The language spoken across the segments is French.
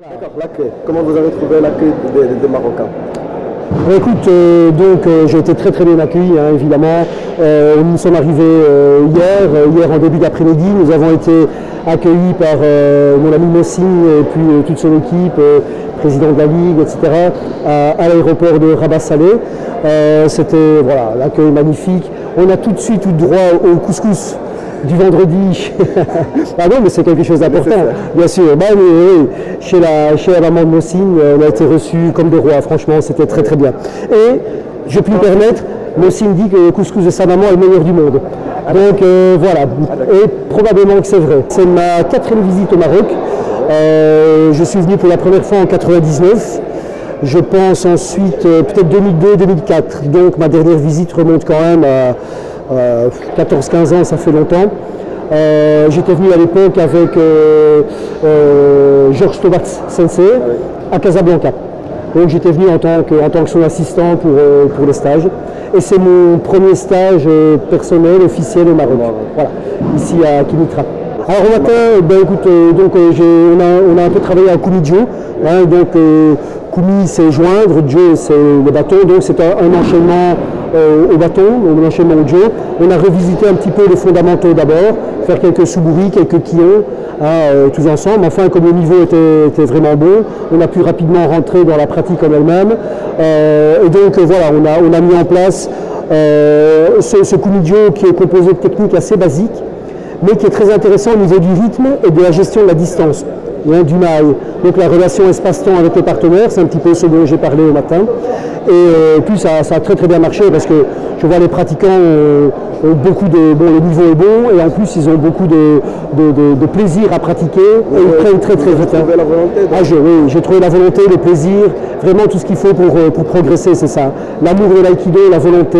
D'accord, l'accueil. Comment vous avez trouvé l'accueil des Marocains? Écoute, j'ai été très très bien accueilli, hein, évidemment. Nous sommes arrivés hier en début d'après-midi. Nous avons été accueillis par mon ami Mossine et puis toute son équipe, président de la Ligue, etc., à l'aéroport de Rabat-Salé. C'était voilà, l'accueil magnifique. On a tout de suite eu droit au couscous du vendredi. Ah non, mais c'est quelque chose d'important, bien sûr. Bah, oui, chez la maman de Mossine, on a été reçus comme des rois. Franchement, c'était très très bien. Et je puis me permettre, Mossine dit que le couscous de sa maman est le meilleur du monde. Donc voilà, et probablement que c'est vrai. C'est ma 4e visite au Maroc. Je suis venu pour la première fois en 99. Je pense ensuite peut-être 2002-2004. Donc ma dernière visite remonte quand même à 14-15 ans, ça fait longtemps. J'étais venu à l'époque avec Georges Tobat Sensei à Casablanca. Donc j'étais venu en tant que son assistant pour les stages. Et c'est mon premier stage personnel, officiel au Maroc. Voilà, ici à Kinitra. Alors au matin, ben, écoute, on a un peu travaillé à Koumidjo. Hein, Koumi c'est joindre, Djo c'est le bâton, donc c'est un enchaînement au bâton, un enchaînement au Djo. On a revisité un petit peu les fondamentaux d'abord, faire quelques soubouris, quelques quillons, tous ensemble. Enfin, comme le niveau était vraiment bon, on a pu rapidement rentrer dans la pratique en elle-même. Et donc voilà, on a mis en place ce Koumidjo qui est composé de techniques assez basiques, mais qui est très intéressant au niveau du rythme et de la gestion de la distance. Du mail. Donc la relation espace-temps avec les partenaires, c'est un petit peu ce dont j'ai parlé au matin. Et puis ça a très très bien marché parce que je vois les pratiquants ont beaucoup de... Bon, le niveau est bon et en plus ils ont beaucoup de plaisir à pratiquer et ils prennent très très vite. Trouvé la volonté, oui, j'ai trouvé la volonté, le plaisir, vraiment tout ce qu'il faut pour progresser, c'est ça. L'amour de l'aïkido, la volonté,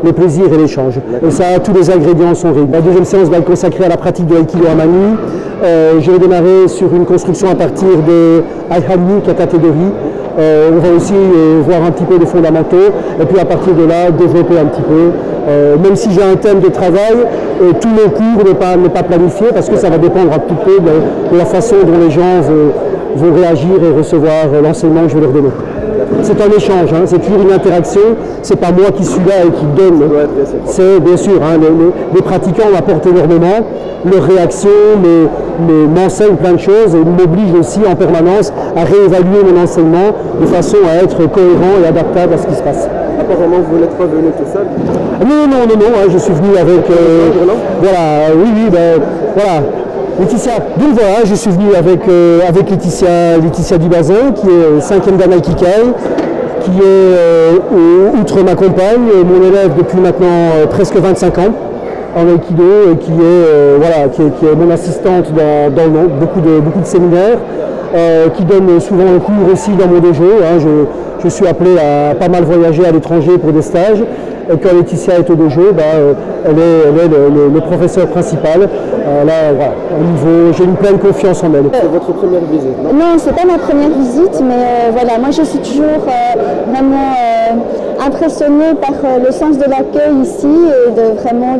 le plaisir et l'échange. Et ça, tous les ingrédients sont réunis. La deuxième séance va être consacrée à la pratique de l'aïkido à Manu. Je vais démarrer sur une construction à partir de Aihanni, catégorie. On va aussi voir un petit peu les fondamentaux et puis à partir de là développer un petit peu. Même si j'ai un thème de travail, tous nos cours ne pas planifier parce que ça va dépendre un petit peu de la façon dont les gens vont réagir et recevoir l'enseignement que je vais leur donner. C'est un échange, hein, c'est toujours une interaction, c'est pas moi qui suis là et qui donne. C'est bien sûr, hein, les pratiquants m'apportent énormément, leurs réactions m'enseignent plein de choses et m'obligent aussi en permanence à réévaluer mon enseignement de façon à être cohérent et adaptable à ce qui se passe. Apparemment, vous n'êtes pas venu tout seul? Non, hein, je suis venu avec... voilà, oui, voilà. Laetitia, donc voilà, je suis venu avec Laetitia Dubazin, qui est 5e dan Aikikai, qui est, outre ma compagne, mon élève depuis maintenant presque 25 ans en Aikido, et qui est mon assistante dans beaucoup de séminaires, qui donne souvent un cours aussi dans mon dojo. Hein, je suis appelé à pas mal voyager à l'étranger pour des stages. Et quand Laetitia est au dojo, elle est le professeur principal. J'ai une pleine confiance en elle. C'est votre première visite, non? Non, c'est pas ma première visite, mais voilà, moi je suis toujours vraiment impressionnée par le sens de l'accueil ici et de vraiment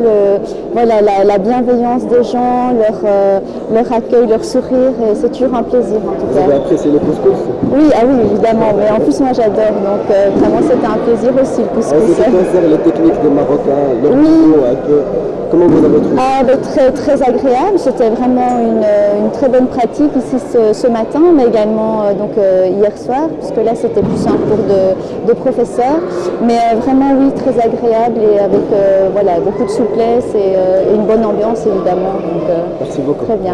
la bienveillance des gens, leur accueil, leur sourire, et c'est toujours un plaisir en tout cas. Vous avez apprécié le couscous? Oui, évidemment, mais en plus moi j'adore, donc vraiment c'était un plaisir aussi le couscous. Les techniques des Marocains, leur niveau un peu, comment vous avez trouvé? Très, très agréable, c'était vraiment une très bonne pratique ici ce matin, mais également hier soir, puisque là c'était plus un cours de professeur, mais vraiment oui, très agréable et avec beaucoup de souplesse et une bonne ambiance évidemment, donc merci beaucoup. Très bien.